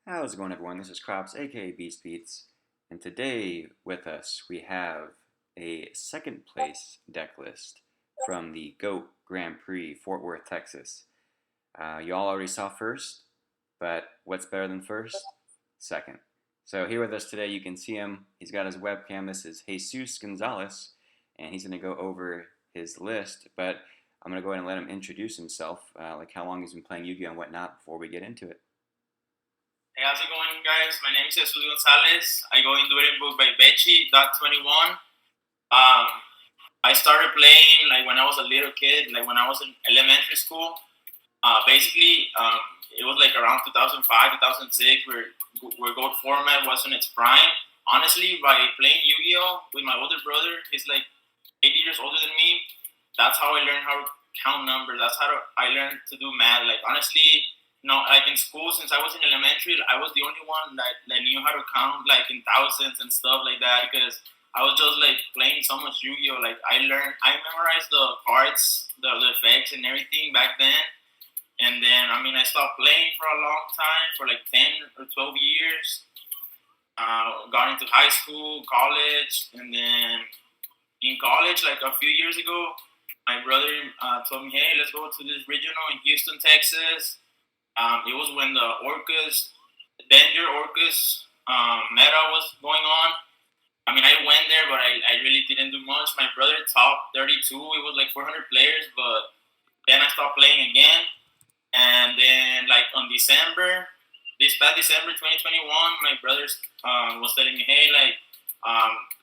How's it going, everyone? This is Crops, aka Beast Beats, and today with us we have a second place deck list from the GOAT Grand Prix, Fort Worth, Texas. You all already saw first, but what's better than first? Second. So here with us today, you can see him. He's got his webcam. This is Jesus Gonzalez, and he's going to go over his list, but I'm going to go ahead and let him introduce himself, like how long he's been playing Yu-Gi-Oh! And whatnot, before we get into it. Hey, how's it going, guys? My name is Jesus Gonzalez. I go in dueling book by Bechi.21. I started playing like when I was a little kid, like when I was in elementary school. It was like around 2005, 2006, where gold format was in its prime. Honestly, by playing Yu-Gi-Oh with my older brother, he's like 8 years older than me. That's how I learned how to count numbers. I learned to do math. Like honestly, no, like in school, since I was in elementary, I was the only one that knew how to count like in thousands and stuff like that because I was just like playing so much Yu-Gi-Oh. Like I memorized the cards, the effects and everything back then. And then I stopped playing for a long time, for like 10 or 12 years. Got into high school, college, and then in college, like a few years ago, my brother told me, "Hey, let's go to this regional in Houston, Texas." It was when the Orcas, Danger Orcas meta was going on. I went there, but I really didn't do much. My brother top 32. It was like 400 players, but then I stopped playing again. And then, like on this past December 2021, my brother was telling me, "Hey, like,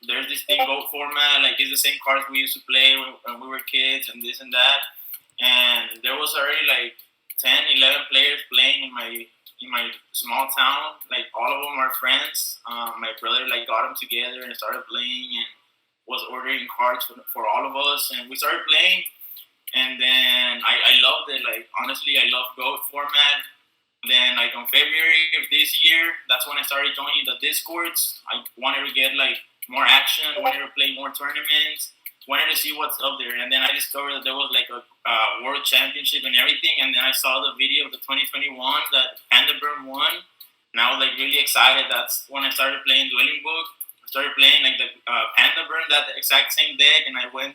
there's this thing Gold format. Like, it's the same cards we used to play when we were kids, and this and that." And there was already like 10, 11 players playing in my small town. Like all of them are friends. My brother like got them together and started playing and was ordering cards for all of us, and we started playing. And then I loved it. Like honestly, I love Goat format. Then like on February of this year, that's when I started joining the Discords. I wanted to get like more action, wanted to play more tournaments, wanted to see what's up there. And then I discovered that there was like a world championship and everything. And then I saw the video of the 2021 that Pandaburn won, and I was like really excited. That's when I started playing Dueling Book. I started playing like the Pandaburn, that exact same deck, and I went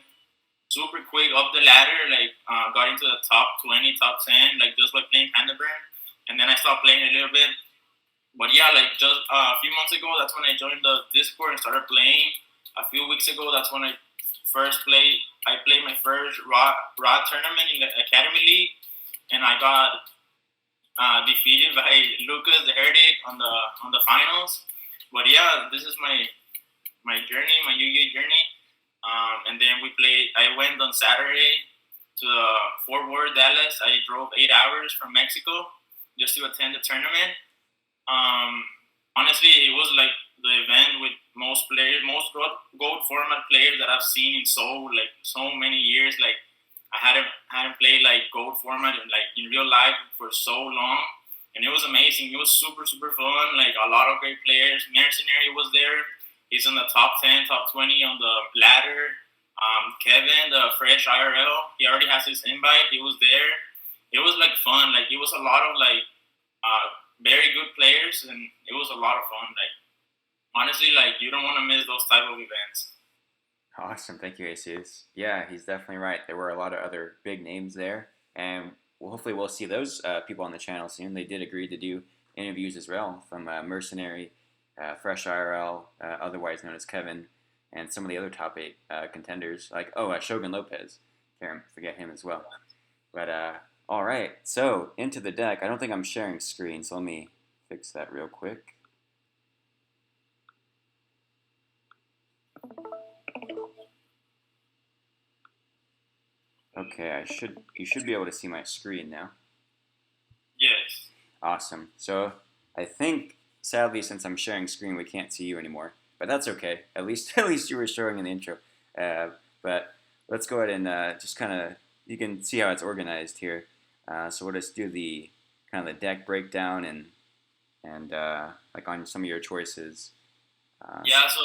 super quick up the ladder, like got into the top 20, top 10, like just by playing Panda Burn. And then I stopped playing a little bit. But yeah, like just a few months ago, that's when I joined the Discord and started playing. A few weeks ago, that's when I played my first raw tournament in the Academy League. And I got defeated by Lucas the Heretic on the finals. But yeah, this is my journey, my Yu-Gi-Oh journey. And then I went on Saturday to Fort Worth, Dallas. I drove 8 hours from Mexico just to attend the tournament. Um, Honestly, it was like the event with most players, most gold format players that I've seen in so many years. Like I hadn't played like gold format in real life for so long, and it was amazing. It was super super fun. Like a lot of great players. Mercenary was there. He's in the top 10, top 20 on the ladder. Kevin, the fresh IRL, he already has his invite. He was there. It was like fun. Like it was a lot of like very good players, and it was a lot of fun. Like honestly, like you don't want to miss those type of events. Awesome, thank you, Jesus. Yeah, he's definitely right. There were a lot of other big names there, and hopefully we'll see those people on the channel soon. They did agree to do interviews as well from Mercenary, Fresh IRL, otherwise known as Kevin, and some of the other top 8 contenders, like Shogun Lopez. Can't forget him as well. But all right, so into the deck. I don't think I'm sharing screen, so let me fix that real quick. Okay, you should be able to see my screen now. Yes. Awesome. So I think sadly since I'm sharing screen we can't see you anymore, but that's okay. At least at least you were showing in the intro. But let's go ahead and just kind of you can see how it's organized here. So we'll just do the kind of the deck breakdown and like on some of your choices. Yeah. So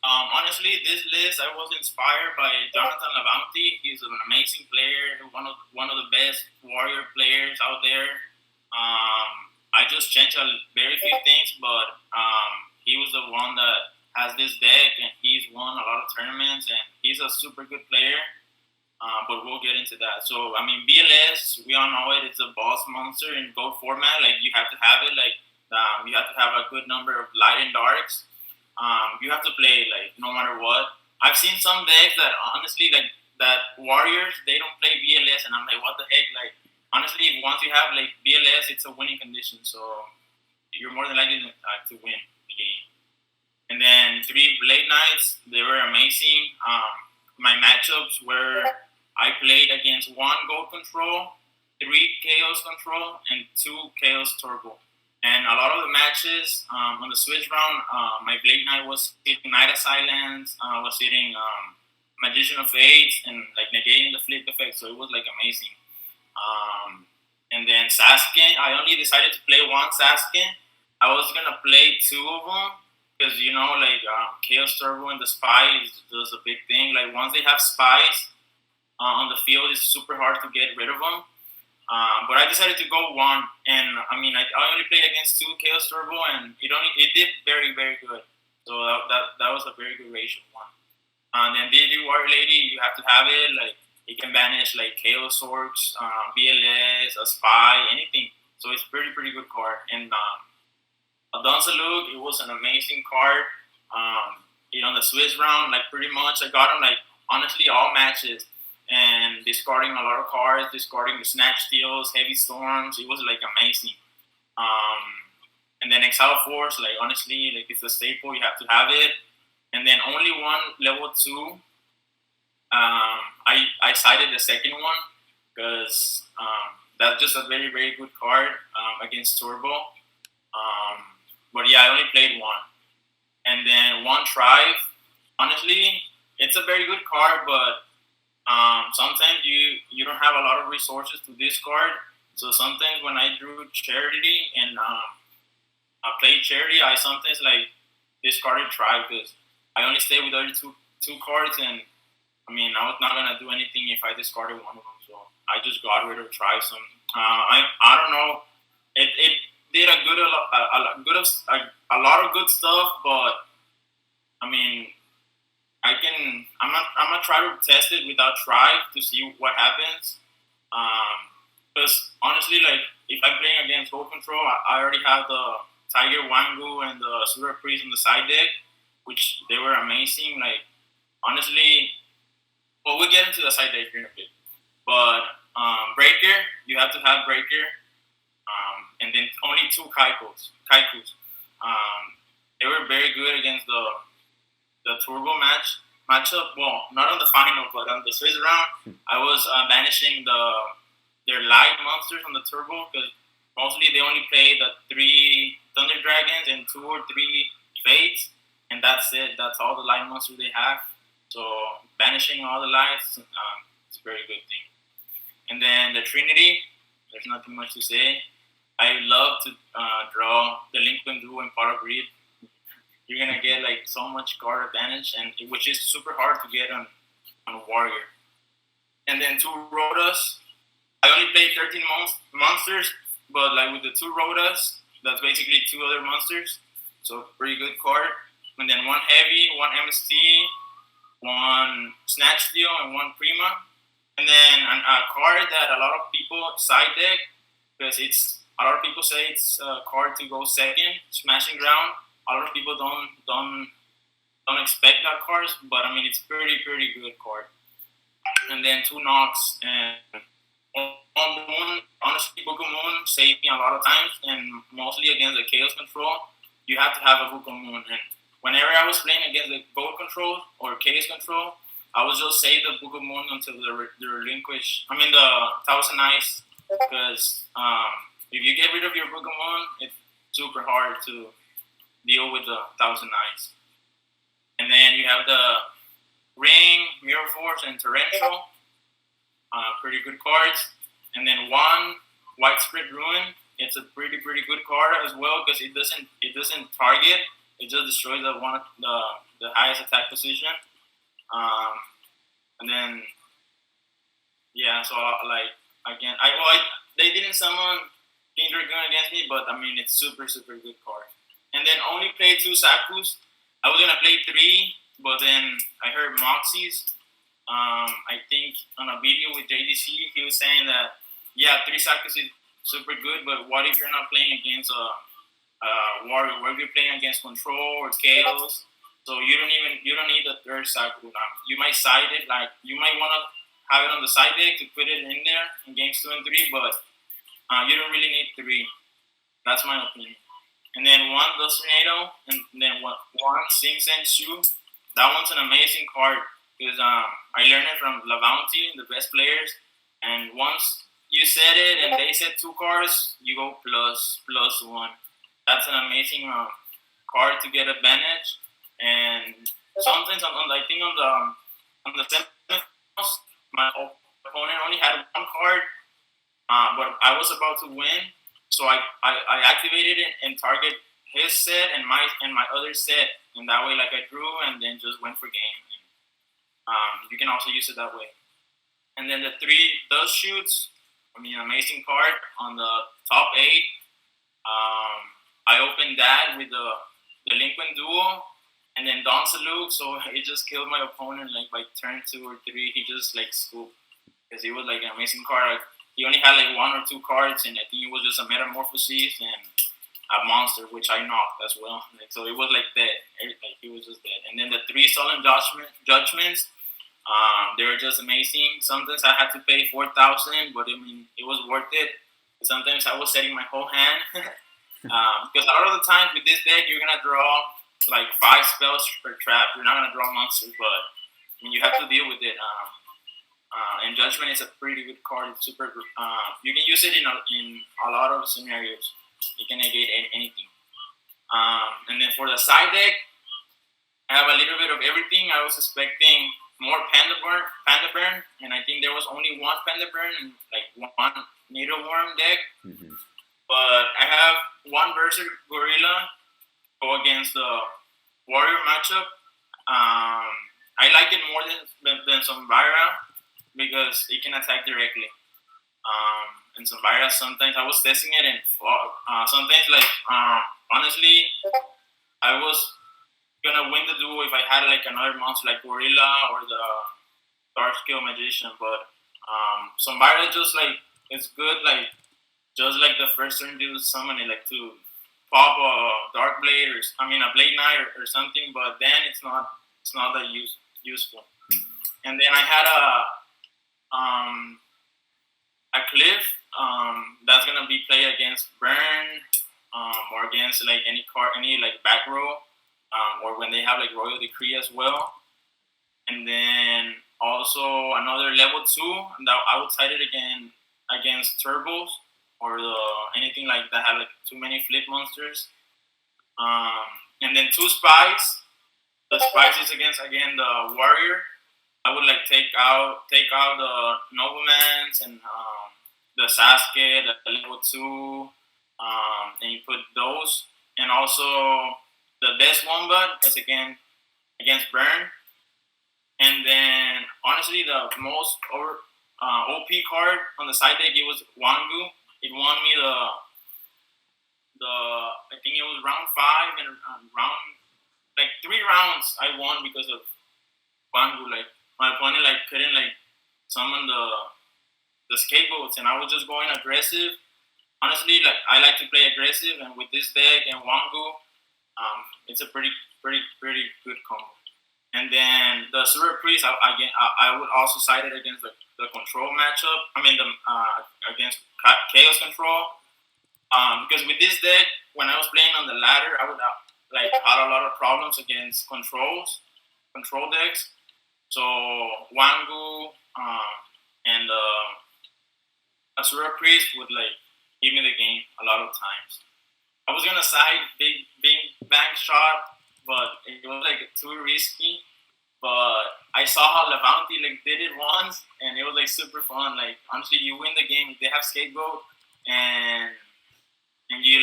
honestly, this list I was inspired by Jonathan Lavanti. He's an amazing player, one of the best warrior players out there. I just changed a very few things, but he was the one that has this deck, and he's won a lot of tournaments, and he's a super good player. But we'll get into that. So I mean, BLS, we all know it. It's a boss monster in gold format. Like you have to have it. Like you have to have a good number of light and darks. You have to play like no matter what. I've seen some decks that honestly like that warriors they don't play BLS, and I'm like, what the heck? Like honestly, once you have like BLS, it's a winning condition. So you're more than likely to win the game. And then 3 late nights, they were amazing. My matchups were I played against 1 gold control, 3 chaos control, and 2 chaos turbo. And a lot of the matches on the Switch round, my Blade Knight was hitting Knight of Silence, was hitting Magician of Fates, and like negating the flip effect. So it was like amazing. And then Sasuke, I only decided to play 1 Sasuke. I was gonna play 2 of them because like Chaos Turbo and the Spy is a big thing. Like once they have spies on the field, it's super hard to get rid of them. But I decided to go 1, and I mean I only played against 2 Chaos Turbo, and it did very very good. So that was a very good ratio 1. And then BD Warrior Lady, you have to have it. Like it can banish like Chaos Orcs, BLS, a Spy, anything. So it's pretty good card. And Gonzalez, it was an amazing card. On the Swiss round, like pretty much I got him like honestly all matches and discarding a lot of cards, discarding the Snatch Steals, Heavy Storms. It was like amazing. And then Exile Force, like honestly, like it's a staple. You have to have it. And then only 1 level 2. I cited the second one because that's just a very very good card against Turbo. But yeah, I only played 1. And then 1 Tribe. Honestly, it's a very good card, but sometimes you don't have a lot of resources to discard. So sometimes when I drew Charity and I played Charity, I sometimes like discarded Tribe because I only stayed with only two cards, and I mean I was not gonna do anything if I discarded one of them. So I just got rid of Tribe. Some I don't know. It did a lot of good stuff, but I mean I'm gonna try to test it without Tribe to see what happens. Because honestly, like if I'm playing against Gold Control, I already have the Tiger Wangu and the Super Priest on the side deck, which they were amazing. Like honestly, well we'll get into the side deck here in a bit. But Breaker, you have to have Breaker, and then only 2 Kaikus. They were very good against the Turbo matchup. Well, not on the final, but on the Swiss round, I was banishing their light monsters on the Turbo because mostly they only play the 3 Thunder Dragons and 2 or 3 Fates, and that's it. That's all the light monsters they have. So banishing all the lights, it's a very good thing. And then the Trinity, there's nothing much to say. I love to draw the Delinquent Duo and Pot of Greed. You're gonna get like so much card advantage, and which is super hard to get on Warrior. And then 2 Rotas. I only played 13 monsters, but like with the 2 Rotas, that's basically 2 other monsters. So pretty good card. And then 1 Heavy, 1 MST, 1 Snatch Steal, and 1 Prima. And then a card that a lot of people side deck because a lot of people say it's a card to go second, Smashing Ground. A lot of people don't expect that card, but I mean it's pretty good card. And then 2 Nox and on Moon. Honestly, Book of Moon saved me a lot of times, and mostly against the Chaos Control, you have to have a Book of Moon. And whenever I was playing against the Gold Control or Chaos Control, I would just save the Book of Moon until the relinquish. I mean the Thousand Eyes, because if you get rid of your Book of Moon, it's super hard to deal with the Thousand Eyes. And then you have the Ring, Mirror Force, and Torrential. Pretty good cards. And then 1 Widespread Ruin. It's a pretty good card as well because it doesn't target. It just destroys the highest attack position. And then yeah, so like again, they didn't summon King Dragoon against me, but I mean it's super super good card. And then only played 2 Sakus. I was gonna play 3, but then I heard Moxie's. I think on a video with JDC, he was saying that yeah, 3 Sakus is super good, but what if you're not playing against Warrior? What if you're playing against Control or Chaos? So you don't need the third Saku. You might side it, like you might want to have it on the side deck to put it in there in games 2 and 3, but you don't really need 3. That's my opinion. And then one Dos Tornado, and then one Sing Sen Shu. That one's an amazing card because I learned it from Lavanti, the best players. And once you set it and they set 2 cards, you go plus 1. That's an amazing card to get advantage. And sometimes I think on the semifinals, my opponent only had 1 card, but I was about to win, so I activated it and target his set and my other set, and that way like I drew and then just went for game. And, you can also use it that way. And then the 3 Dust Shoots, I mean amazing card on the top 8. I opened that with the Delinquent Duo and then Don Salute, so it just killed my opponent like by turn 2 or 3. He just like scooped because he was like an amazing card. He only had like 1 or 2 cards, and I think it was just a Metamorphosis and a monster, which I knocked as well. Like, so it was like dead. Like he was just dead. And then the 3 Solemn Judgments, they were just amazing. Sometimes I had to pay 4,000, but I mean it was worth it. Sometimes I was setting my whole hand because a lot of the times with this deck you're gonna draw like 5 spells per trap. You're not gonna draw monsters, but I mean you have to deal with it. And Judgment is a pretty good card. It's super good. You can use it in a lot of scenarios. You can negate anything. And then for the side deck, I have a little bit of everything. I was expecting more Panda Burn, and I think there was only 1 Panda Burn and like 1 Needleworm deck. Mm-hmm. But I have 1 Berserk Gorilla go against the Warrior matchup. I like it more than Sombira because it can attack directly. And Sombira, sometimes I was testing it, and sometimes like honestly, I was gonna win the duel if I had like another monster like Gorilla or the Dark Scale Magician. But Sombira just like it's good like just like the first turn you summon it like to pop a Dark Blade or a Blade Knight or something. But then it's not that useful. And then I had a Cliff that's gonna be played against Burn or against like any like back row or when they have like Royal Decree as well. And then also another level 2 that I would side it against Turbos or anything like that had like too many flip monsters. And then 2 Spies. The Spies is against again the Warrior. I would like take out the Noblemans and the Sasuke, the level 2, and you put those. And also the best Wombat is again against Burn. And then honestly the most OP card on the side deck, it was Wangu. It won me the I think it was round 5 and round like 3 rounds I won because of Wangu. Like my opponent like couldn't like summon the scapegoats, and I was just going aggressive. Honestly, like I like to play aggressive, and with this deck and Wangu, it's a pretty good combo. And then the Super Priest, I would also side it against the control matchup. Against Chaos Control. Because with this deck, when I was playing on the ladder, I would like had a lot of problems against control decks. So Wangu and Asura Priest would like give me the game a lot of times. I was gonna side big bang shot, but it was like too risky. But I saw how Levante like did it once, and it was like super fun. Like honestly, you win the game if they have scapegoat, and you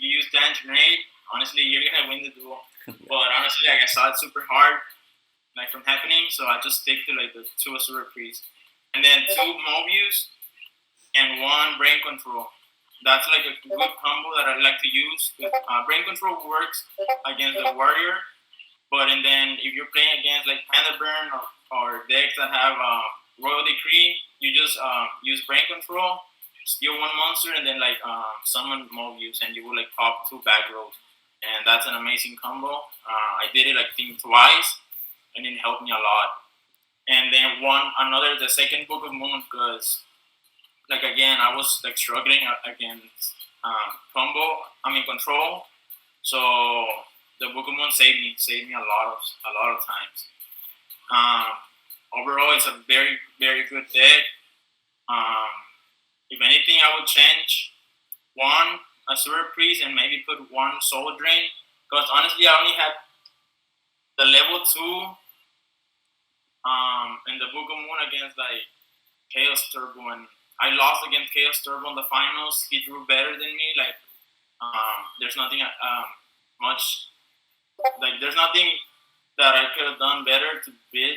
use Dance Grenade. Honestly, you're gonna win the duel. But honestly, like I saw it super hard, like from happening, so I just stick to like the 2 Asura Priest, and then 2 Mobius, and 1 Brain Control. That's like a good combo that I like to use. Brain control works against the warrior, but and then if you're playing against like Panda Burn or decks that have Royal Decree, you just use brain control, steal one monster, and then like summon Mobius, and you will like pop two back rows, and that's an amazing combo. I did it like think twice, and it helped me a lot. And then the second Book of Moon, because like again I was like struggling against control. So the Book of Moon saved me a lot of times. Um, Overall, it's a very very good deck. Um, if anything, I would change one Asura Priest and maybe put one Soul Drain. Because honestly, I only had the level two in the Book of Moon against like Chaos Turbo, and I lost against Chaos Turbo in the finals. He drew better than me. Like there's nothing much there's nothing that I could have done better to beat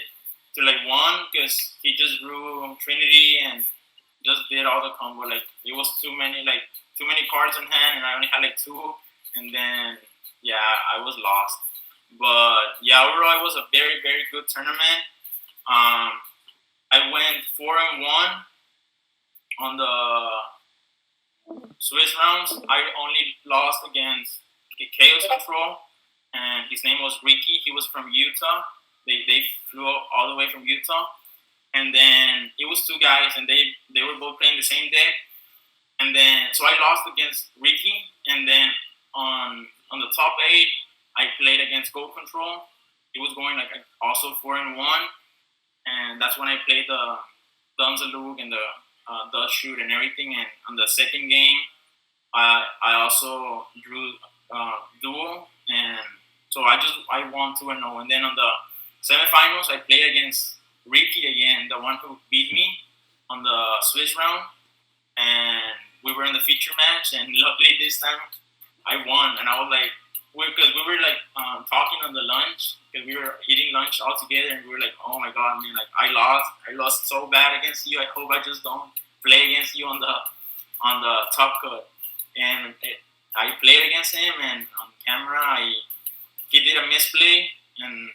to like one because he just drew Trinity and just did all the combo. Like it was too many cards in hand, and I only had like two, and then yeah, I was lost. But yeah, overall, it was a very very good tournament. Um, I went 4-1 on the Swiss rounds. I only lost against Chaos Control, and his name was Ricky. He was from Utah. They flew all the way from Utah, and then it was two guys, and they were both playing the same deck. And then so I lost against Ricky, and then on the top eight, I played against Gold Control. It was going like also 4-1, and that's when I played the Gonzalez and the Dust Shoot and everything. And on the second game, I also drew duel, and so I won 2-0. And then on the semifinals, I played against Ricky again, the one who beat me on the Swiss round, and we were in the feature match. And luckily this time, I won, and I was like, because we were like talking on the lunch, because we were eating lunch all together, and we were like, oh my god, man, like I lost so bad against you. I hope I just don't play against you on the top cut. And I played against him, and on camera, he did a misplay, and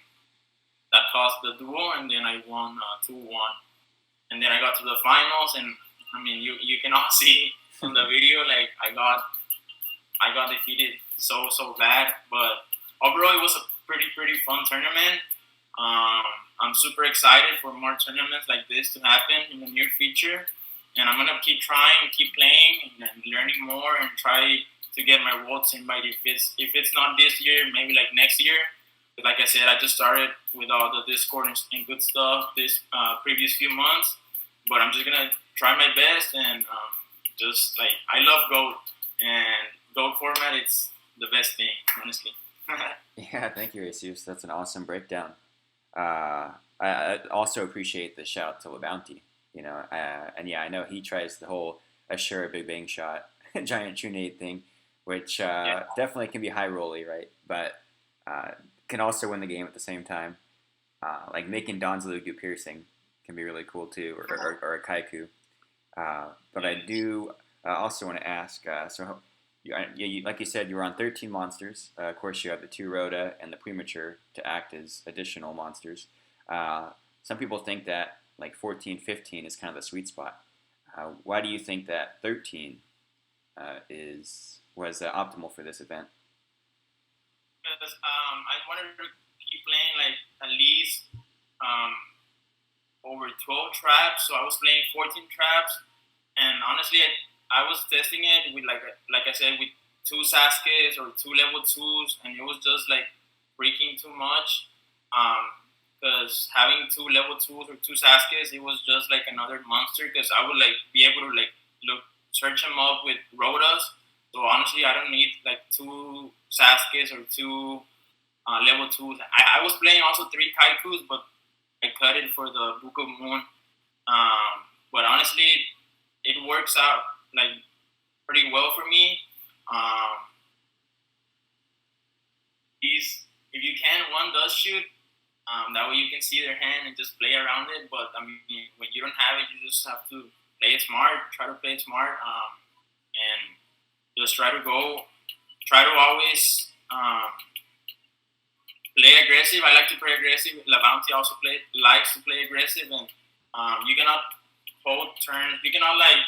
that caused the duel, and then I won 2-1. And then I got to the finals, and I mean, you can all see from the video, like I got defeated so bad. But overall, it was a pretty fun tournament. I'm super excited for more tournaments like this to happen in the near future, and I'm gonna keep trying, keep playing, and learning more, and try to get my Worlds invite. If it's not this year, maybe like next year. But like I said, I just started with all the Discord and good stuff this previous few months, but I'm just gonna try my best, and just like I love Goat, and Goat format, it's the best thing, honestly. Yeah, thank you, Jesus. That's an awesome breakdown. I also appreciate the shout to LeBounty. And yeah, I know he tries the whole Assure Big Bang Shot giant Trunade thing, which Yeah. definitely can be high rolly, right? But can also win the game at the same time. Like making Don's Lugu piercing can be really cool too, or a Kaiku. But I do also want to ask. Like you said, you were on 13 monsters. Of course, you have the 2 Rhoda and the Premature to act as additional monsters. Some people think that like 14, 15 is kind of the sweet spot. Why do you think that 13 was optimal for this event? Because I wanted to keep playing like at least um, over 12 traps. So I was playing 14 traps, and honestly, I was testing it with like I said, with 2 Sasuke's or 2 level 2s, and it was just like freaking too much. Because having 2 level 2s or 2 Sasuke's, it was just like another monster. Because I would like be able to like search them up with Rotas. So honestly, I don't need like 2 Sasuke's or 2 level 2s. I was playing also 3 Kaikus, but I cut it for the Book of Moon. But honestly, it works out like pretty well for me. If you can, one does shoot. That way you can see their hand and just play around it. But I mean, when you don't have it, you just have to play it smart. Try to play it smart. And just try to always play aggressive. I like to play aggressive. Levante also likes to play aggressive, and you cannot hold turns. You cannot like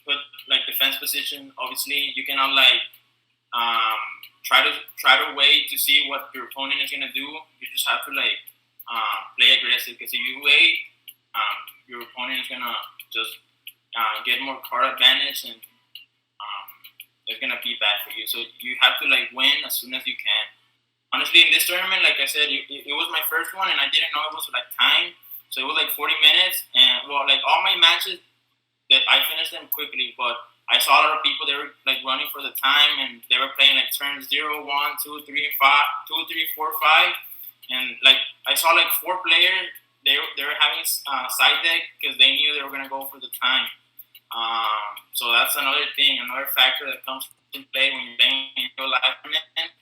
put like defense position. Obviously, you cannot like um, try to wait to see what your opponent is gonna do. You just have to like play aggressive because if you wait, your opponent is gonna just get more card advantage and it's gonna be bad for you. So you have to like win as soon as you can. Honestly, in this tournament, like I said, it was my first one, and I didn't know it was like time. So it was like 40 minutes, and well, like all my matches, that I finished them quickly. But I saw a lot of people they were like running for the time, and they were playing like turn 0, 1, 2, 3, 5, 2, 3, 4, 5, and like I saw like 4 players. They were having side deck because they knew they were gonna go for the time. So that's another thing, another factor that comes into play when you're playing in real life tournament.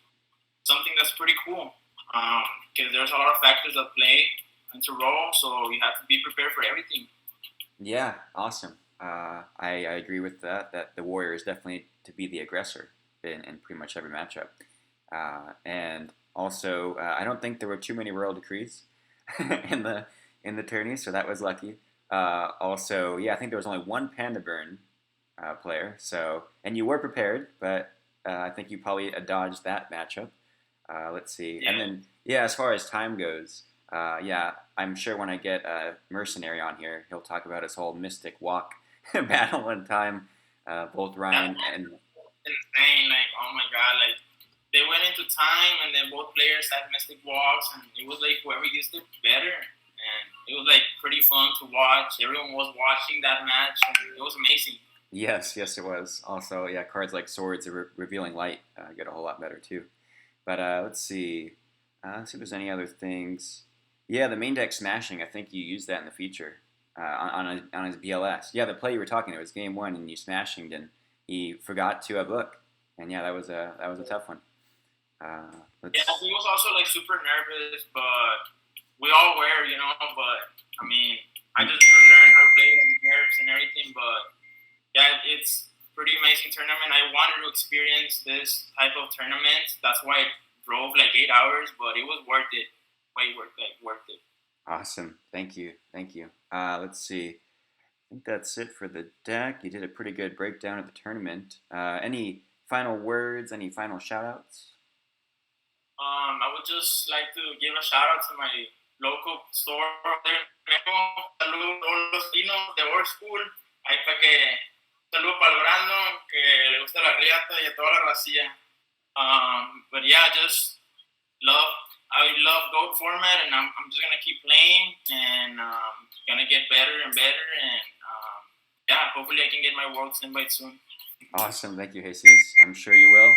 Something that's pretty cool because there's a lot of factors that play into role, so you have to be prepared for everything. Yeah, awesome. I agree with that. That the warrior is definitely to be the aggressor in pretty much every matchup. And also, I don't think there were too many royal decrees in the tourney, so that was lucky. Also, yeah, I think there was only one Panda Burn player. So, and you were prepared, but I think you probably dodged that matchup. Let's see, Yeah. and then yeah, as far as time goes, yeah, I'm sure when I get Mercenary on here, he'll talk about his whole Mystic Walk battle in time. Both Ryan That's and insane. Like, oh my god, like they went into time, and then both players had mystic walks, and it was like whoever used it better, and it was like pretty fun to watch. Everyone was watching that match, and it was amazing. yes, yes, it was. Also, yeah, cards like Swords and Revealing Light get a whole lot better too. But let's see. Let's see if there's any other things. Yeah, the main deck smashing. I think you used that in the feature on his BLS. Yeah, the play you were talking. It was game one, and you smashed him, and he forgot to book. And yeah, that was a tough one. Yeah, Let's. he was also like super nervous, but we all were, you know. But I mean, I just need to learn how to play it on the nerves and everything. But yeah, it's pretty amazing tournament. I wanted to experience this type of tournament. That's why I drove like 8 hours, but it was worth it. Way worth it. Awesome. Thank you. Thank you. Let's see. I think that's it for the deck. You did a pretty good breakdown of the tournament. Any final words? Any final shout outs? I would just like to give a shout out to my local store there in Mexico. Saludos a todos los pinos de Old School. Ahí para que saludo para el Brandon, que le gusta la riata y a toda la racía. But yeah, just love. I love Goat format, and I'm just gonna keep playing and gonna get better and better. And yeah, hopefully I can get my Worlds invite soon. Awesome. Thank you, Jesus. I'm sure you will.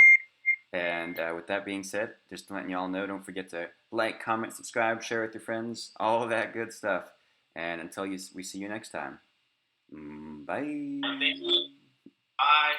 And with that being said, just letting y'all know, don't forget to like, comment, subscribe, share with your friends, all of that good stuff. And until we see you next time, Thank bye. you. Bye.